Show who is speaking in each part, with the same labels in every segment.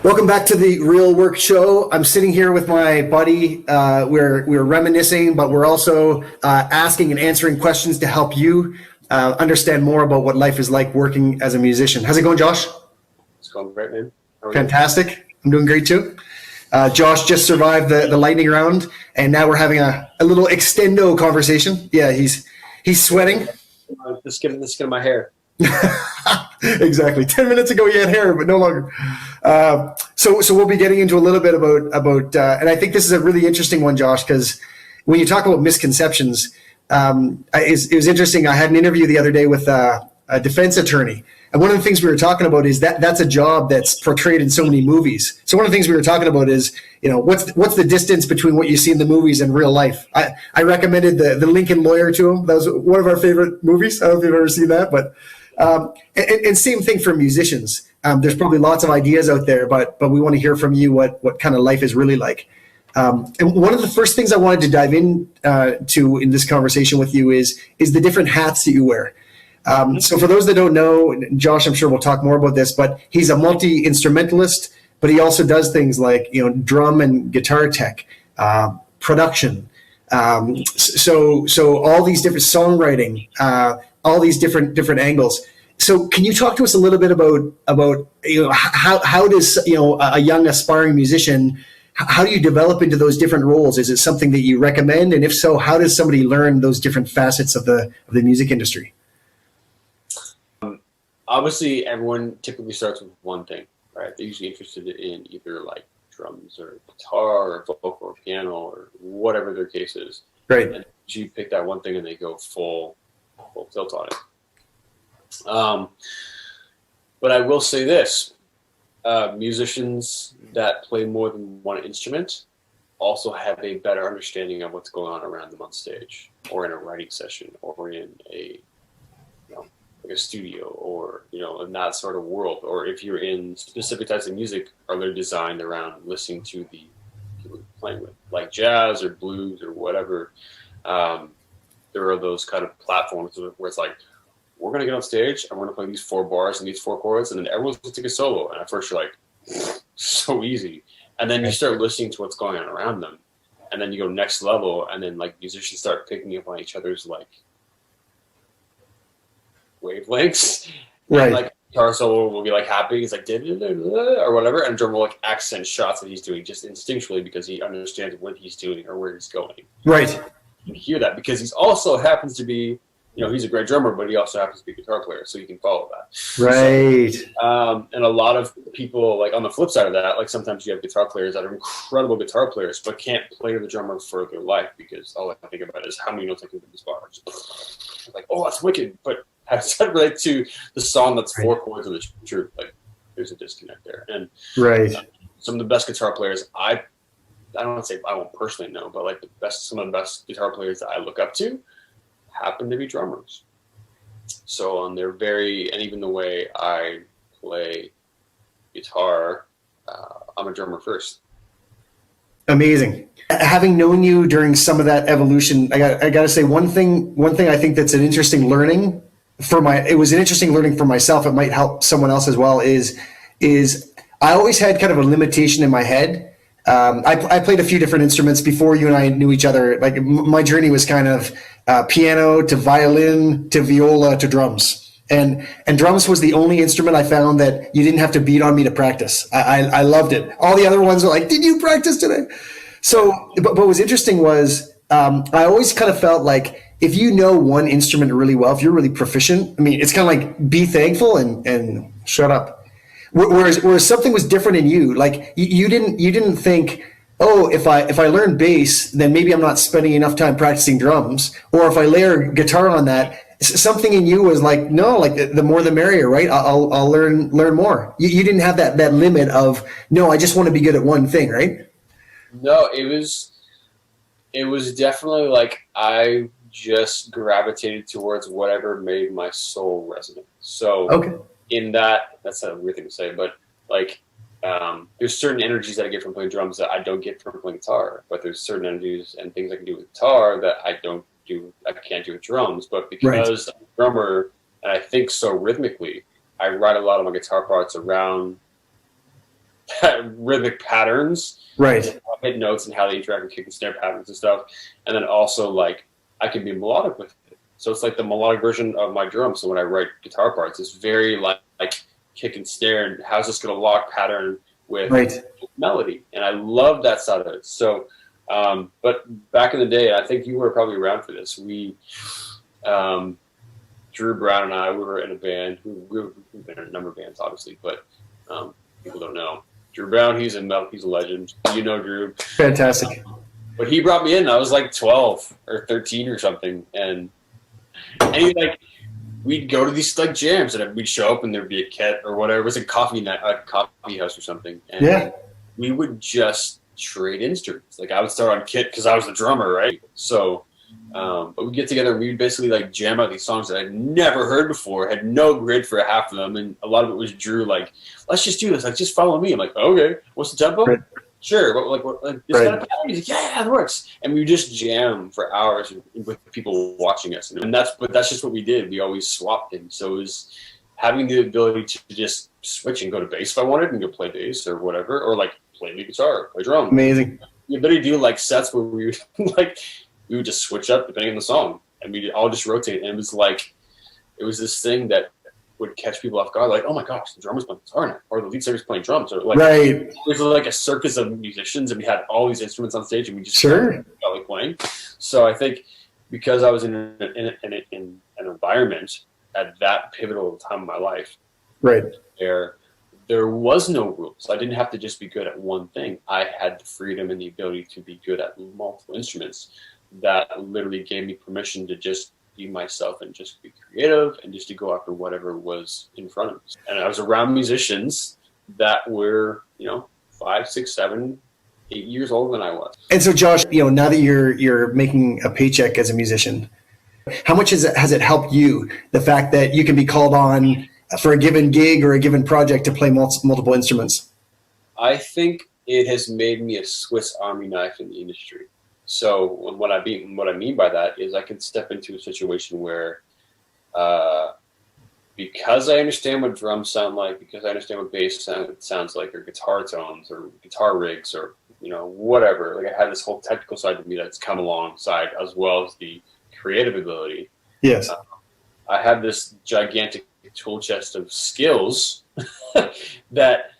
Speaker 1: Welcome back to the Real Work Show. I'm sitting here with my buddy. We're reminiscing, but we're also asking and answering questions to help you understand more about what life is like working as a musician. How's it going, Josh?
Speaker 2: It's going great, man. How are
Speaker 1: Fantastic. You? I'm doing great too. Josh just survived the lightning round, and now we're having a little extendo conversation. Yeah, he's sweating.
Speaker 2: Just getting the skin of my hair.
Speaker 1: Exactly. 10 minutes ago you had hair, but no longer. So we'll be getting into a little bit about and I think this is a really interesting one, Josh, because when you talk about misconceptions, it was interesting. I had an interview the other day with a defense attorney, and one of the things we were talking about is that's a job that's portrayed in so many movies. So one of the things we were talking about is, what's the distance between what you see in the movies and real life? I recommended the Lincoln Lawyer to him. That was one of our favorite movies. I don't know if you've ever seen that, but and same thing for musicians. There's probably lots of ideas out there, but we want to hear from you what kind of life is really like. And one of the first things I wanted to dive into in this conversation with you is the different hats that you wear. So for those that don't know, Josh, I'm sure we'll talk more about this, but he's a multi-instrumentalist, but he also does things like, drum and guitar tech, production. So all these different songwriting, all these different angles. So can you talk to us a little bit about how does, a young aspiring musician, how do you develop into those different roles? Is it something that you recommend? And if so, how does somebody learn those different facets of the music industry?
Speaker 2: Obviously, everyone typically starts with one thing, right? They're usually interested in either like drums or guitar or vocal or piano or whatever their case is.
Speaker 1: Right.
Speaker 2: And you pick that one thing and they go full tilt on it. But I will say this, musicians that play more than one instrument also have a better understanding of what's going on around them on stage or in a writing session or in a studio or in that sort of world, or if you're in specific types of music, are they designed around listening to the people you're playing with, like jazz or blues or whatever. There are those kind of platforms where it's like, we're going to get on stage and we're going to play these 4 bars and these 4 chords, and then everyone's going to take a solo. And at first you're like, so easy. And then you start listening to what's going on around them. And then you go next level, and then like musicians start picking up on each other's like wavelengths.
Speaker 1: Right.
Speaker 2: And, like guitar solo will be like happy. He's like, or whatever. And drummer will like accent shots that he's doing just instinctually because he understands what he's doing or where he's going.
Speaker 1: Right.
Speaker 2: You hear that because he's also happens to be, he's a great drummer, but he also happens to be a guitar player, so you can follow that.
Speaker 1: Right.
Speaker 2: So, and a lot of people, like on the flip side of that, like sometimes you have guitar players that are incredible guitar players, but can't play the drummer for their life because all I think about is how many notes I can do these bars. Like, oh, that's wicked, but how does that relate to the song that's 4 chords of the truth? Like, there's a disconnect there. And some of the best guitar players, I don't want to say I won't personally know, but like some of the best guitar players that I look up to happen to be drummers. So they're and even the way I play guitar, I'm a drummer first.
Speaker 1: Amazing. Having known you during some of that evolution, I got to say one thing I think that's an interesting learning it was an interesting learning for myself. It might help someone else as well is I always had kind of a limitation in my head. I played a few different instruments before you and I knew each other. Like my journey was kind of piano to violin to viola to drums, and drums was the only instrument I found that you didn't have to beat on me to practice. I loved it. All the other ones were like, "Did you practice today?" So, but what was interesting was I always kind of felt like if you know one instrument really well, if you're really proficient, I mean, it's kind of like be thankful and shut up. Whereas something was different in you, like you didn't think, oh, if I learn bass, then maybe I'm not spending enough time practicing drums, or if I layer guitar on that, something in you was like, no, like the more the merrier, right? I'll learn more. You didn't have that limit of no, I just want to be good at one thing, right?
Speaker 2: No, it was definitely like I just gravitated towards whatever made my soul resonate. So in that's a weird thing to say, but like there's certain energies that I get from playing drums that I don't get from playing guitar, but there's certain energies and things I can do with guitar that I can't do with drums. But because I'm a drummer and I think so rhythmically, I write a lot of my guitar parts around rhythmic patterns,
Speaker 1: Right.
Speaker 2: hit notes and how they interact with kick and snare patterns and stuff. And then also like I can be melodic with it. So it's like the melodic version of my drum. So when I write guitar parts, it's very like kick and snare and how's this going to lock pattern with melody. And I love that side of it. So, but back in the day, I think you were probably around for this. We, Drew Brown and I, we were in a band. We've been in a number of bands, obviously, but people don't know. Drew Brown, he's a legend. You know Drew.
Speaker 1: Fantastic.
Speaker 2: But he brought me in. I was like 12 or 13 or something, and he like we'd go to these like jams, and we'd show up, and there'd be a kit or whatever. It was a coffee house or something, and we would just trade instruments. Like I would start on kit because I was the drummer, right? So, but we'd get together and we'd basically like jam out these songs that I'd never heard before, had no grid for half of them, and a lot of it was Drew like, let's just do this, like just follow me. I'm like, okay, what's the tempo? Right. Sure, but like this kind of pattern? He's like, yeah, that works. And we would just jam for hours with people watching us, and that's just what we did. We always swapped things, so it was having the ability to just switch and go to bass if I wanted, and go play bass or whatever, or like play the guitar, play drum.
Speaker 1: Amazing.
Speaker 2: The ability to do like sets where we would we would just switch up depending on the song, and we all just rotate. And it was this thing that would catch people off guard, like, oh my gosh, the drummer's playing guitar now, or the lead singer's playing drums, or like it was like a circus of musicians, and we had all these instruments on stage, and we just felt like playing. So I think because I was in an environment at that pivotal time of my life, there was no rules. I didn't have to just be good at one thing. I had the freedom and the ability to be good at multiple instruments. That literally gave me permission to just be myself and just be creative and just to go after whatever was in front of me. And I was around musicians that were, 5, 6, 7, 8 years older than I was.
Speaker 1: And so, Josh, now that you're making a paycheck as a musician, how much has it helped you, the fact that you can be called on for a given gig or a given project to play multiple instruments?
Speaker 2: I think it has made me a Swiss Army knife in the industry. So what I mean by that is I can step into a situation where, because I understand what drums sound like, because I understand what bass sounds like, or guitar tones, or guitar rigs, or whatever. Like I had this whole technical side to me that's come alongside, as well as the creative ability.
Speaker 1: Yes,
Speaker 2: I have this gigantic tool chest of skills that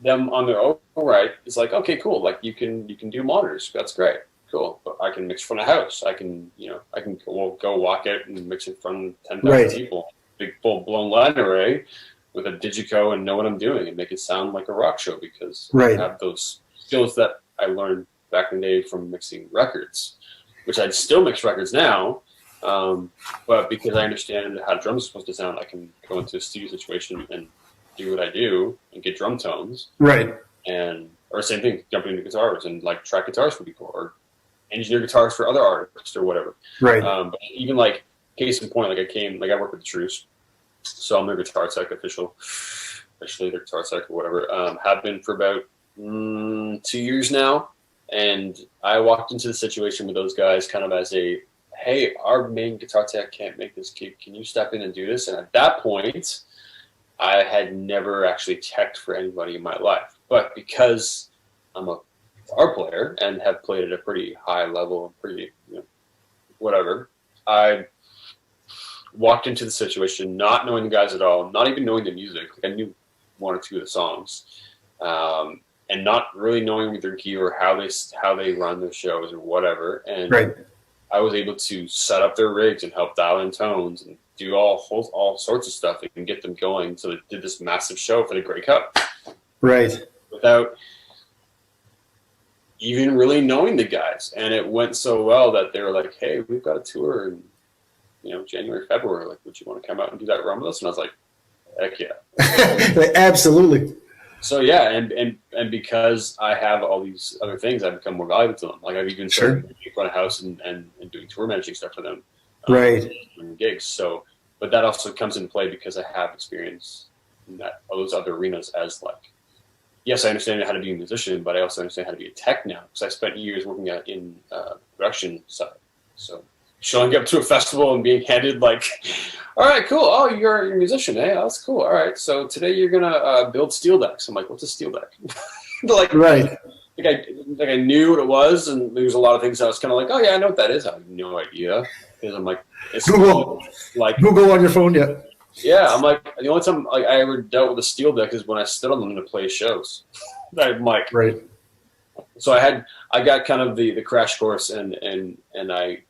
Speaker 2: them on their own right, it's like, okay, cool. Like you can do monitors. That's great. Cool. But I can mix from the house. I can go walk out and mix it from 10,000 people. Big full blown line array with a Digico and know what I'm doing and make it sound like a rock show because I have those skills that I learned back in the day from mixing records, which I still mix records now. But because I understand how drums are supposed to sound, I can go into a studio situation and do what I do and get drum tones. Or same thing, jumping into guitars and like track guitars for people or engineer guitars for other artists or whatever. But even like case in point, like I work with the Truce, so I'm their guitar tech officially their guitar tech or whatever. Have been for about 2 years now. And I walked into the situation with those guys kind of as a, hey, our main guitar tech can't make this gig. Can you step in and do this? And at that point, I had never actually teched for anybody in my life. But because I'm a guitar player and have played at a pretty high level, pretty, whatever, I walked into the situation not knowing the guys at all, not even knowing the music. Like I knew 1 or 2 of the songs, and not really knowing their gear or how they run their shows or whatever. And I was able to set up their rigs and help dial in tones and do all sorts of stuff and get them going. So they did this massive show for the Grey Cup. Without even really knowing the guys. And it went so well that they were like, hey, we've got a tour in, January, February. Like, would you want to come out and do that run with us? And I was like, heck yeah.
Speaker 1: Absolutely.
Speaker 2: So yeah, and because I have all these other things, I've become more valuable to them. Like I've even started running a house and doing tour managing stuff for them. Doing gigs. So, but that also comes into play because I have experience in all those other arenas as like, yes, I understand how to be a musician, but I also understand how to be a tech now because I spent years working in production side. So showing up to a festival and being handed like all right, cool. Oh, you're a musician, eh? Oh, that's cool. All right, so today you're gonna build steel decks. I'm like, what's a steel deck? like,
Speaker 1: Right.
Speaker 2: like I knew what it was, and there was a lot of things I was kind of like, oh yeah, I know what that is. I have no idea because I'm like, it's
Speaker 1: Google.
Speaker 2: like
Speaker 1: Google on your phone, yeah.
Speaker 2: yeah. I'm like, the only time like I ever dealt with a steel deck is when I stood on them to play shows. I'm like,
Speaker 1: Right.
Speaker 2: so I got kind of the crash course, and I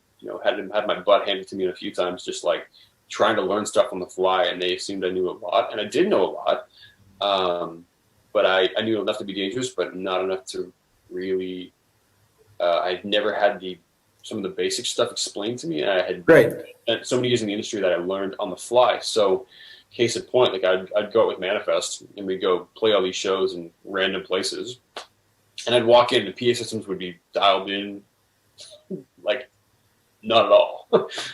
Speaker 2: had my butt handed to me a few times, just like trying to learn stuff on the fly, and they assumed I knew a lot, and I did know a lot. But I knew enough to be dangerous, but not enough to really. I'd never had some of the basic stuff explained to me, and I had spent so many years in the industry that I learned on the fly. So, case in point, like I'd go out with Manifest, and we'd go play all these shows in random places, and I'd walk in, and the PA systems would be dialed in, like not at all,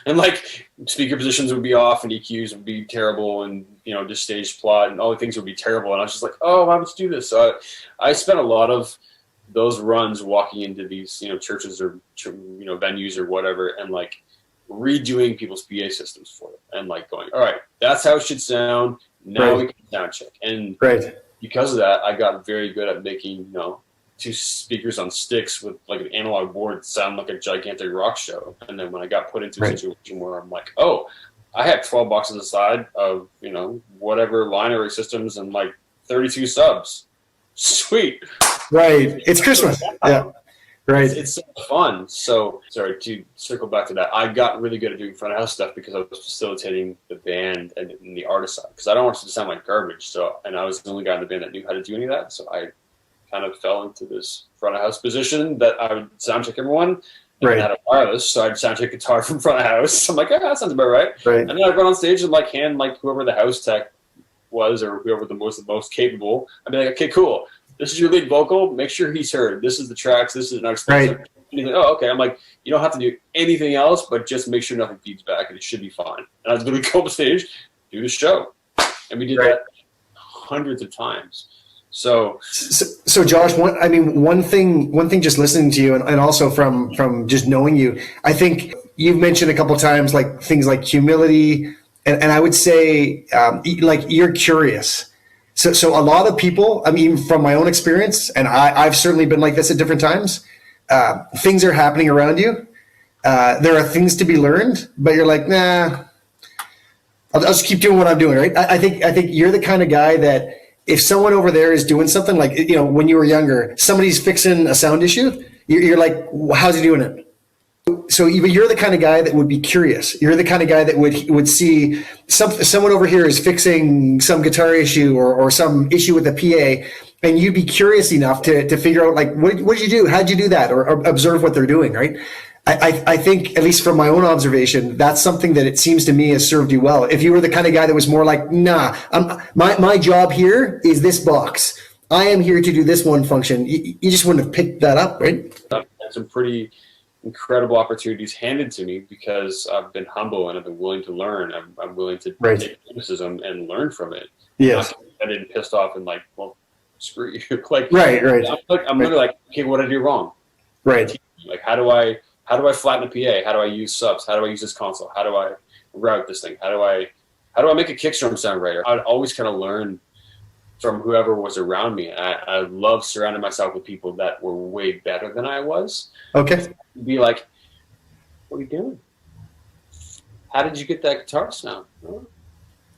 Speaker 2: and like speaker positions would be off, and EQs would be terrible, and just stage plot and all the things would be terrible, and I was just like, oh, why would you do this? So I spent a lot of those runs walking into these churches or venues or whatever, and like redoing people's PA systems for them, and like going, all right, that's how it should sound. Now we can sound check, and because of that, I got very good at making two speakers on sticks with like an analog board sound like a gigantic rock show. And then when I got put into a situation where I'm like, oh, I have 12 boxes aside of whatever line array systems and like 32 subs. Sweet.
Speaker 1: Right. It's Christmas. Yeah. Right.
Speaker 2: It's so fun. So sorry to circle back to that. I got really good at doing front of house stuff because I was facilitating the band and the artist side, because I don't want it to sound like garbage. So, and I was the only guy in the band that knew how to do any of that. So I kind of fell into this front of house position that I would sound check everyone. And I had a wireless, so I'd sound check guitar from front of house. I'm like, oh, that sounds about right. And then I'd run on stage and like hand like whoever the house tech was or whoever the most capable. I'd be like, okay, cool. This is your lead vocal. Make sure he's heard. This is the tracks. This is an expensive. And he's like, oh, okay. I'm like, you don't have to do anything else, but just make sure nothing feeds back, and it should be fine. And I was going to go up stage, do the show, and we did that hundreds of times. So
Speaker 1: Josh, one thing, just listening to you, and also from just knowing you, I think you've mentioned a couple of times like things like humility, and I would say like you're curious. So a lot of people, from my own experience, and I've certainly been like this at different times. Things are happening around you. There are things to be learned, but you're like, nah, I'll just keep doing what I'm doing, right? I think you're the kind of guy that, if someone over there is doing something, like, when you were younger, somebody's fixing a sound issue, you're like, how's he doing it? So you're the kind of guy that would be curious. You're the kind of guy that would see someone over here is fixing some guitar issue or some issue with the PA, and you'd be curious enough to figure out, like, what did you do? How'd you do that? Or observe what they're doing, right? I think, at least from my own observation, that's something that it seems to me has served you well. If you were the kind of guy that was more like, nah, my job here is this box. I am here to do this one function. You just wouldn't have picked that up, right?
Speaker 2: I've had some pretty incredible opportunities handed to me because I've been humble and I've been willing to learn. I'm willing to take criticism and learn from it.
Speaker 1: Yes.
Speaker 2: I didn't pissed off and like, well, screw you. like,
Speaker 1: right.
Speaker 2: I'm literally like, okay, what did I do wrong?
Speaker 1: Right.
Speaker 2: Like, how do I flatten a PA? How do I use subs? How do I use this console? How do I route this thing? How do I make a kick drum sound right? I'd always kind of learn from whoever was around me. I love surrounding myself with people that were way better than I was.
Speaker 1: Okay.
Speaker 2: Be like, what are you doing? How did you get that guitar sound? Oh.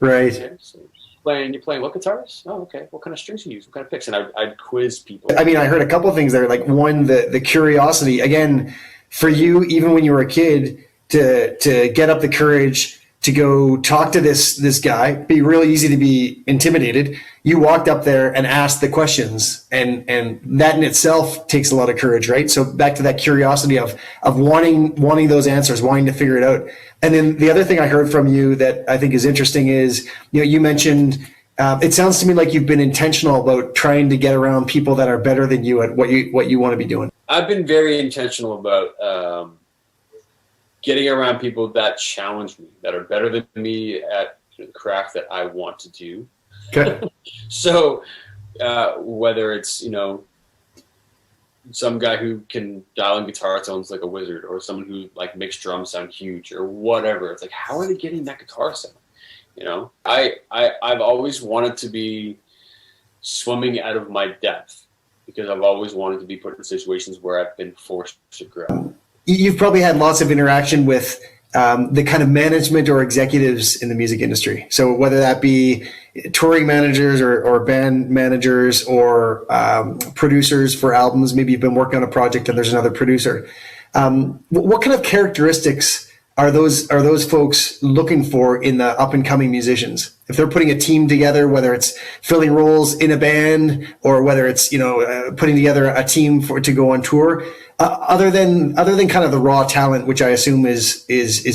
Speaker 1: Right.
Speaker 2: Okay, so you're playing what guitars? Oh, okay. What kind of strings you use? What kind of picks? And I'd quiz people.
Speaker 1: I heard a couple of things there. Like, one, the curiosity. Again, for you, even when you were a kid, to get up the courage to go talk to this guy, be really easy to be intimidated. You walked up there and asked the questions, and that in itself takes a lot of courage, right? So back to that curiosity of wanting those answers, wanting to figure it out. And then the other thing I heard from you that I think is interesting is, you mentioned, it sounds to me like you've been intentional about trying to get around people that are better than you at what you want to be doing.
Speaker 2: I've been very intentional about getting around people that challenge me, that are better than me at the craft that I want to do.
Speaker 1: Okay.
Speaker 2: So whether it's, some guy who can dial in guitar tones like a wizard, or someone who like makes drums sound huge or whatever, it's like, how are they getting that guitar sound? You know, I've always wanted to be swimming out of my depth because I've always wanted to be put in situations where I've been forced to grow.
Speaker 1: You've probably had lots of interaction with the kind of management or executives in the music industry. So whether that be touring managers or band managers or producers for albums, maybe you've been working on a project and there's another producer. What kind of characteristics are those folks looking for in the up and coming musicians? If they're putting a team together, whether it's filling roles in a band or whether it's putting together a team to go on tour, other than kind of the raw talent, which I assume is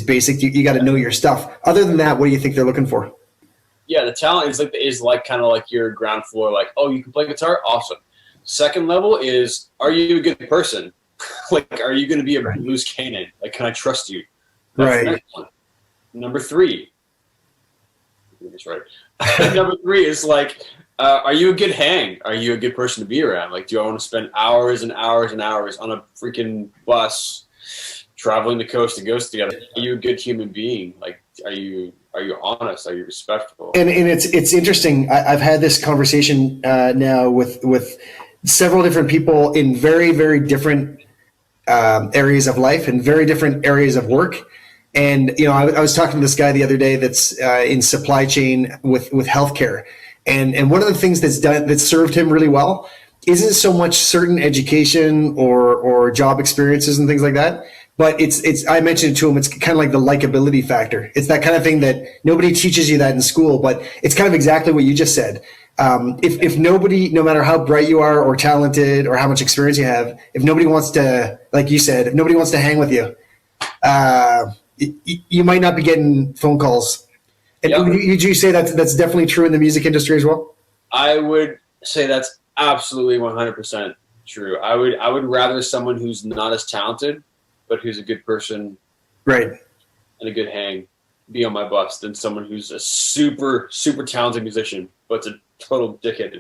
Speaker 1: basic, you got to know your stuff. Other than that, what do you think they're looking for?
Speaker 2: Yeah, the talent is like kind of like your ground floor. Like, oh, you can play guitar, awesome. Second level is, are you a good person? Like, are you going to be a loose cannon? Like, can I trust you? That's
Speaker 1: right.
Speaker 2: The next one. Number three. That's right. Number three is like, are you a good hang? Are you a good person to be around? Like, do I want to spend hours and hours and hours on a freaking bus traveling the coast to coast together? Are you a good human being? Like, are you honest? Are you respectful?
Speaker 1: And it's interesting. I've had this conversation now with several different people in very, very different areas of life and very different areas of work. And I was talking to this guy the other day that's in supply chain with healthcare, and one of the things that's served him really well isn't so much certain education or job experiences and things like that, but it's I mentioned it to him. It's kind of like the likability factor. It's that kind of thing that nobody teaches you that in school, but it's kind of exactly what you just said. If nobody, no matter how bright you are or talented or how much experience you have, if nobody wants to, like you said, if nobody wants to hang with you, you might not be getting phone calls. And
Speaker 2: yep.
Speaker 1: Would you say that's definitely true in the music industry as well?
Speaker 2: I would say that's absolutely 100% true. I would rather someone who's not as talented, but who's a good person,
Speaker 1: right,
Speaker 2: and a good hang, be on my bus than someone who's a super, super talented musician, but it's a total dickhead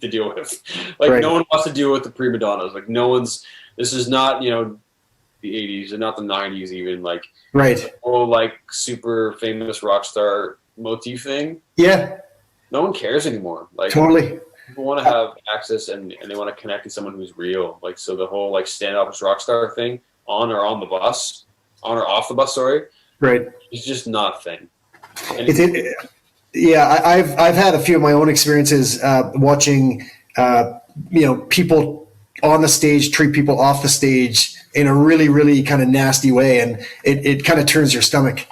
Speaker 2: to deal with. Like, right. No one wants to deal with the prima donnas. Like, this is not, the 80s and not the 90s even. Like,
Speaker 1: right.
Speaker 2: Whole, like, super famous rock star motif thing.
Speaker 1: Yeah.
Speaker 2: No one cares anymore. Like,
Speaker 1: totally.
Speaker 2: People want to have access and they want to connect with someone who's real. Like, so the whole, like, standoffish rock star thing, on or off the bus, sorry.
Speaker 1: Right.
Speaker 2: It's just not a thing.
Speaker 1: Yeah, I've had a few of my own experiences watching, people on the stage treat people off the stage in a really, really kind of nasty way, and it kind of turns your stomach.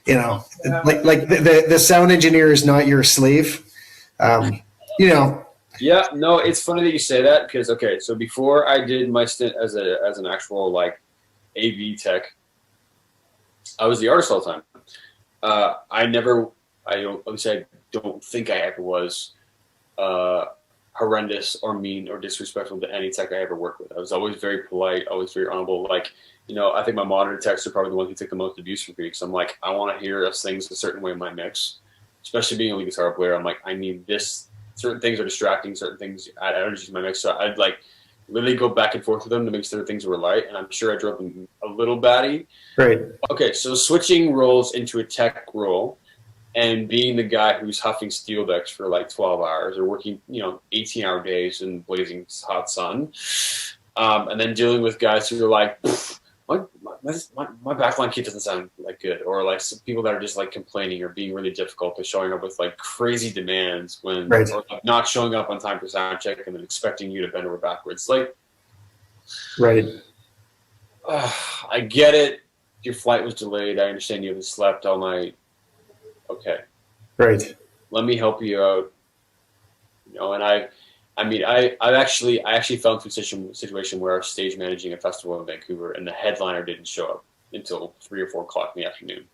Speaker 2: Yeah.
Speaker 1: Like the sound engineer is not your slave.
Speaker 2: Yeah, no, it's funny that you say that because so before I did my stint as an actual like AV tech, I was the artist all the time. I don't think I ever was horrendous or mean or disrespectful to any tech I ever worked with. I was always very polite, always very honorable. Like, I think my monitor techs are probably the ones who take the most abuse from me because I'm like, I want to hear us things a certain way in my mix, especially being a lead guitar player. I'm like, I need this. Certain things are distracting, certain things add energy to my mix. So I'd like really go back and forth with them to make sure things were light, and I'm sure I drove them a little batty.
Speaker 1: Right.
Speaker 2: Okay, so switching roles into a tech role and being the guy who's huffing steel decks for like 12 hours or working, 18-hour days in blazing hot sun, and then dealing with guys who are like, my backline kit doesn't sound like good, or like some people that are just like complaining or being really difficult or showing up with like crazy demands when
Speaker 1: right.
Speaker 2: or like not showing up on time for sound check and then expecting you to bend over backwards. Like,
Speaker 1: right.
Speaker 2: I get it. Your flight was delayed. I understand you haven't slept all night. Okay.
Speaker 1: Right.
Speaker 2: Let me help you out. And I actually fell into a situation where I was stage managing a festival in Vancouver, and the headliner didn't show up until 3 or 4 o'clock in the afternoon.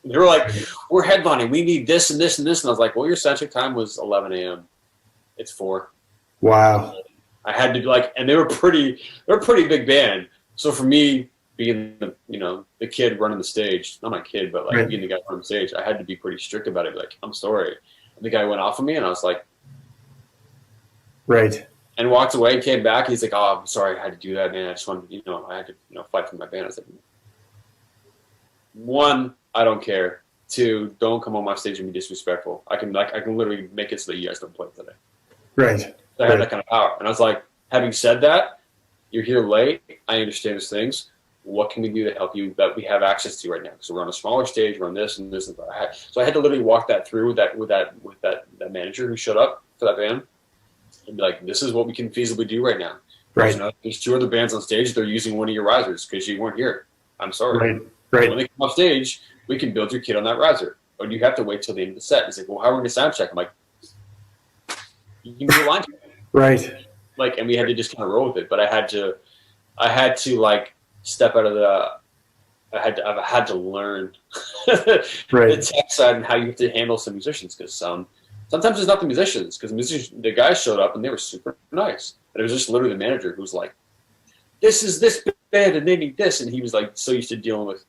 Speaker 2: They were like, "We're headlining. We need this and this and this." And I was like, "Well, your sound check time was 11 a.m. It's 4."
Speaker 1: Wow.
Speaker 2: I had to be like, and they're a pretty big band. So for me, being the kid running the stage, not my kid, but like being the guy running the stage, I had to be pretty strict about it. Like, I'm sorry. And the guy went off on me, and I was like,
Speaker 1: right.
Speaker 2: And walked away and came back. He's like, "Oh, I'm sorry, I had to do that, man. I just wanted, I had to, fight for my band." I was like, 1, I don't care. to don't come on my stage and be disrespectful. I can literally make it so that you guys don't play today.
Speaker 1: Right.
Speaker 2: So I had that kind of power. And I was like, having said that, you're here late. I understand those things. What can we do to help you that we have access to right now? Because we're on a smaller stage, we're on this and this and that. So I had to literally walk that through with that manager who showed up for that band and be like, this is what we can feasibly do right now.
Speaker 1: Right.
Speaker 2: There's 2 other bands on stage. They're using one of your risers because you weren't here. I'm sorry.
Speaker 1: Right.
Speaker 2: When they come off stage, we can build your kit on that riser. Or do you have to wait till the end of the set? He's like, well, how are we going to sound check? I'm like, you can do a line check.
Speaker 1: Right.
Speaker 2: Like, and we had to just kind of roll with it. But I had to like step out of I've had to learn the tech side and how you have to handle some musicians, because sometimes it's not the musicians, because the guys showed up and they were super nice, and it was just literally the manager who was like, this is this band and they need this, and he was like so used to dealing with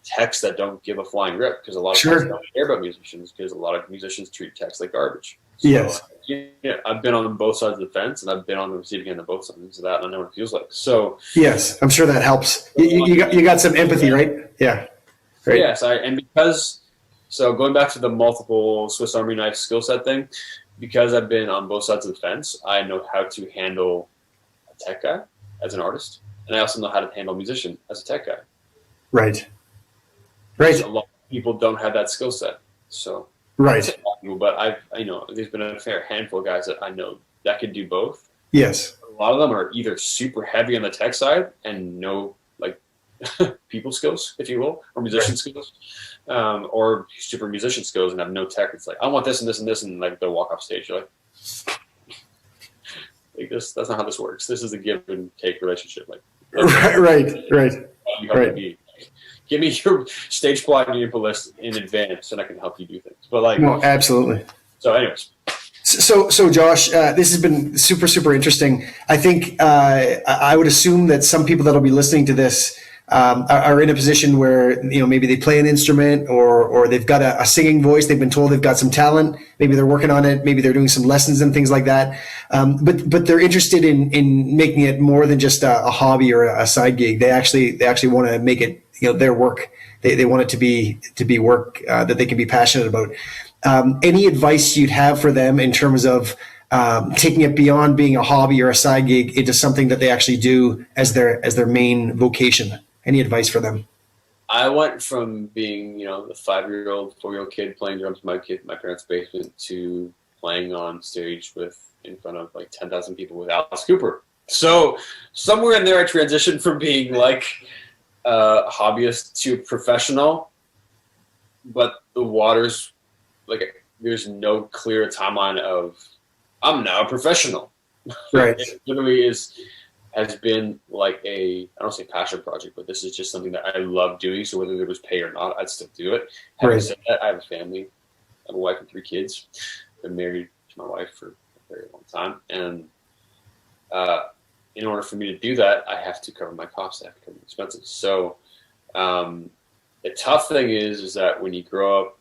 Speaker 2: techs that don't give a flying rip, because a lot of techs don't care about musicians, because a lot of musicians treat techs like garbage. So,
Speaker 1: yes.
Speaker 2: I've been on both sides of the fence, and I've been on the receiving end of both sides of that, and I know what it feels like. So
Speaker 1: yes, I'm sure that helps. You got some empathy, right? Yeah. Right.
Speaker 2: Yes, so going back to the multiple Swiss Army knife skill set thing, because I've been on both sides of the fence, I know how to handle a tech guy as an artist, and I also know how to handle a musician as a tech guy.
Speaker 1: Right.
Speaker 2: So a lot of people don't have that skill set. So
Speaker 1: right.
Speaker 2: But there's been a fair handful of guys that I know that can do both.
Speaker 1: Yes.
Speaker 2: A lot of them are either super heavy on the tech side and no like people skills, if you will, or musician skills, or super musician skills and have no tech. It's like, I want this and this and this, and like they'll walk off stage. You're like this. That's not how this works. This is a give and take relationship. Like
Speaker 1: right.
Speaker 2: You have to be. Give me your stage plot and your info list in advance, and I can help you do things. But like,
Speaker 1: no, absolutely.
Speaker 2: So, anyways.
Speaker 1: So Josh, this has been super, super interesting. I think I would assume that some people that'll be listening to this are in a position where maybe they play an instrument or they've got a singing voice. They've been told they've got some talent. Maybe they're working on it. Maybe they're doing some lessons and things like that. But they're interested in making it more than just a hobby or a side gig. They actually want to make it their work. They want it to be work that they can be passionate about. Any advice you'd have for them in terms of taking it beyond being a hobby or a side gig into something that they actually do as their main vocation? Any advice for them?
Speaker 2: I went from being, the 5-year-old, 4-year-old kid playing drums in my parents' basement to playing on stage in front of like 10,000 people with Alice Cooper. So somewhere in there, I transitioned from being like hobbyist to professional, but the waters, like, there's no clear timeline of I'm now a professional.
Speaker 1: Right.
Speaker 2: It literally has been like I don't say passion project, but this is just something that I love doing. So whether there was pay or not, I'd still do it. Having said that, I have a family. I have a wife and 3 kids. Been married to my wife for a very long time, and in order for me to do that, I have to cover my costs. I have to cover my expenses. So the tough thing is that when you grow up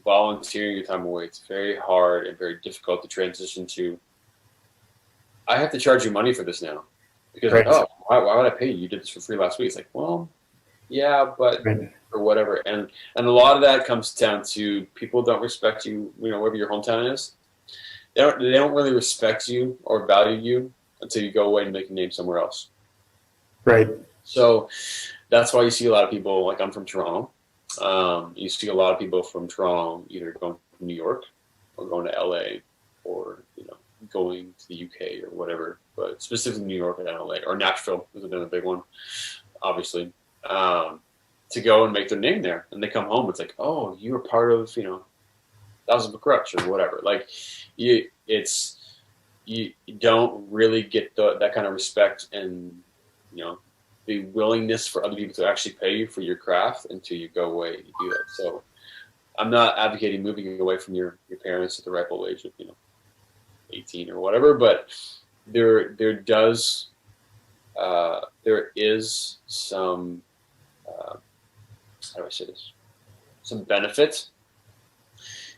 Speaker 2: volunteering your time away, it's very hard and very difficult to transition to, I have to charge you money for this now. Because, why would I pay you? You did this for free last week. It's like, well, yeah, but or whatever. And a lot of that comes down to people don't respect you, wherever your hometown is. They don't really respect you or value you until you go away and make a name somewhere else.
Speaker 1: Right.
Speaker 2: So that's why you see a lot of people, like I'm from Toronto. You see a lot of people from Toronto either going to New York or going to LA or, going to the UK or whatever, but specifically New York and LA, or Nashville is another big one, obviously, to go and make their name there. And they come home, it's like, oh, you were part of, Thousand Crutch or whatever. Like, you don't really get that kind of respect and, the willingness for other people to actually pay you for your craft until you go away and you do that. So I'm not advocating moving away from your parents at the ripe old age of, 18 or whatever, but there is some, how do I say this? Some benefit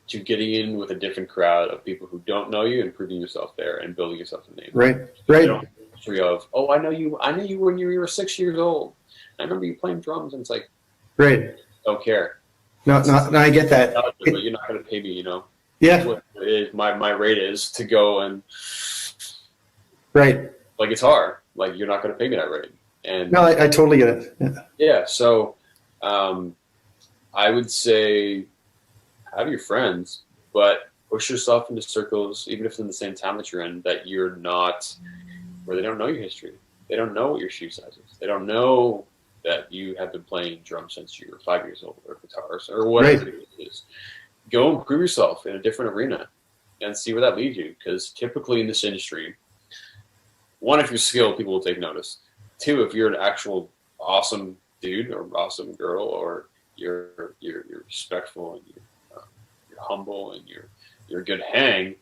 Speaker 2: to getting in with a different crowd of people who don't know you and proving yourself there and building yourself a name.
Speaker 1: Right.
Speaker 2: Of, I know you when you were 6 years old. I remember you playing drums, and it's like,
Speaker 1: right.
Speaker 2: don't care.
Speaker 1: No, I get that.
Speaker 2: But you're not going to pay me,
Speaker 1: Yeah.
Speaker 2: What it is, my rate is to go and
Speaker 1: Right.
Speaker 2: play guitar. Like, you're not going to pay me that rate. And
Speaker 1: No, I totally get it.
Speaker 2: yeah, so I would say have your friends, but push yourself into circles, even if it's in the same town that you're in, that you're not, where they don't know your history. They don't know what your shoe size is. They don't know that you have been playing drums since you were 5 years old, or guitars, or whatever it is. Go and prove yourself in a different arena and see where that leads you. Because typically in this industry, one, if you're skilled, people will take notice. Two, if you're an actual awesome dude or awesome girl, or you're respectful and you're humble and you're a good hang,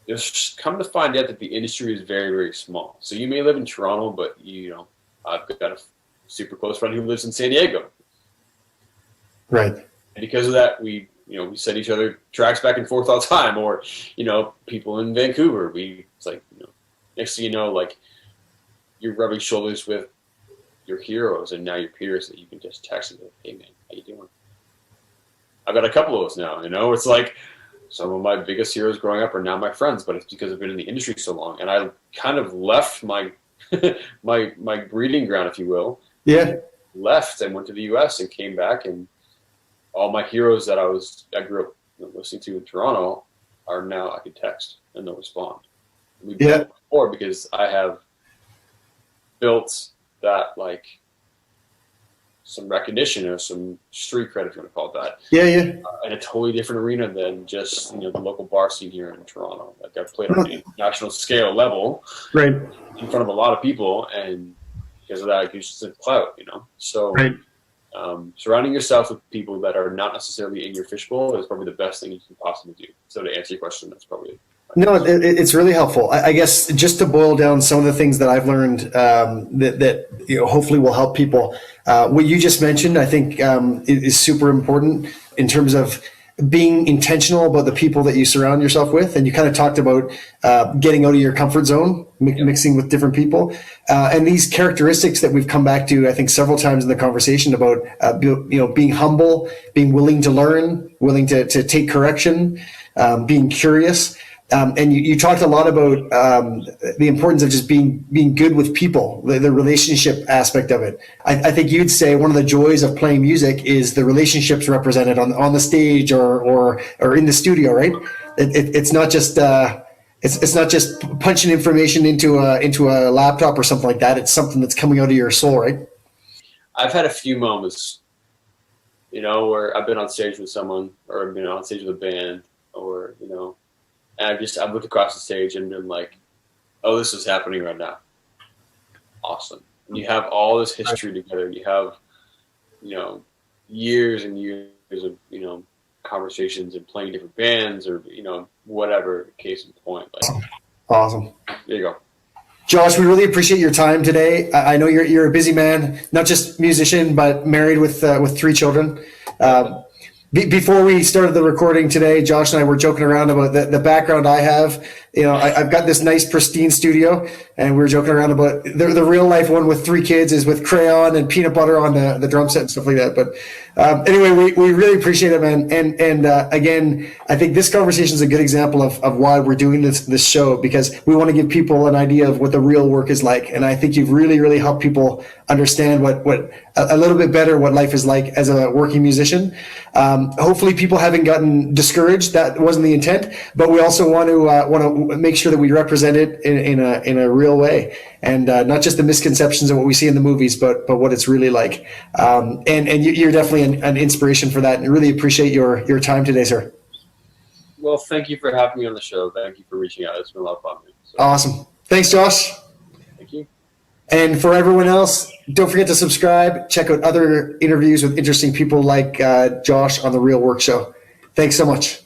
Speaker 2: just come to find out that the industry is very, very small. So you may live in Toronto, but I've got a super close friend who lives in San Diego.
Speaker 1: Right.
Speaker 2: And because of that, we send each other tracks back and forth all the time. Or, people in Vancouver, it's like, next thing you know, like, you're rubbing shoulders with your heroes and now your peers that you can just text and go, hey man, how you doing? I've got a couple of those now, it's like some of my biggest heroes growing up are now my friends, but it's because I've been in the industry so long. And I kind of left my my breeding ground, if you will.
Speaker 1: Yeah.
Speaker 2: Left and went to the US and came back, and all my heroes that I grew up listening to in Toronto are now I can text and they'll respond. We've done it before because I have built that, like, some recognition or some street cred, if you want to call it that.
Speaker 1: Yeah.
Speaker 2: In a totally different arena than just the local bar scene here in Toronto. Like, I've played on an international scale level,
Speaker 1: right,
Speaker 2: in front of a lot of people, and because of that, I can just clout. So.
Speaker 1: Right.
Speaker 2: Surrounding yourself with people that are not necessarily in your fishbowl is probably the best thing you can possibly do. So to answer your question, that's probably it.
Speaker 1: No, it's really helpful. I guess just to boil down some of the things that I've learned that hopefully will help people. What you just mentioned, I think, is super important in terms of being intentional about the people that you surround yourself with. And you kind of talked about getting out of your comfort zone, mixing with different people. And these characteristics that we've come back to, I think, several times in the conversation about, being humble, being willing to learn, willing to take correction, being curious. And you talked a lot about the importance of just being good with people, the relationship aspect of it. I think you'd say one of the joys of playing music is the relationships represented on the stage or in the studio, right? It's not just it's not just punching information into a laptop or something like that. It's something that's coming out of your soul, right?
Speaker 2: I've had a few moments, where I've been on stage with someone, or I've been on stage with a band, or and I've looked across the stage and been like, oh, this is happening right now. Awesome. And you have all this history together. You have, years and years of, conversations and playing different bands or, whatever case in point. Like,
Speaker 1: awesome.
Speaker 2: There you go.
Speaker 1: Josh, we really appreciate your time today. I know you're a busy man, not just musician, but married with 3 children. Before we started the recording today, Josh and I were joking around about the background I have. I've got this nice pristine studio, and we were joking around about the real life one with 3 kids is with crayon and peanut butter on the drum set and stuff like that. But anyway, we really appreciate it, man. And again, I think this conversation is a good example of why we're doing this show, because we want to give people an idea of what the real work is like. And I think you've really, really helped people understand what a little bit better what life is like as a working musician. Hopefully people haven't gotten discouraged. That wasn't the intent, but we also want to make sure that we represent it in a real way, and not just the misconceptions of what we see in the movies, but what it's really like. And you're definitely an inspiration for that, and really appreciate your time today, sir.
Speaker 2: Well, thank you for having me on the show. Thank you for reaching out. It's been a lot of fun. So.
Speaker 1: Awesome. Thanks, Josh.
Speaker 2: Thank you.
Speaker 1: And for everyone else, don't forget to subscribe. Check out other interviews with interesting people like Josh on The Real Work Show. Thanks so much.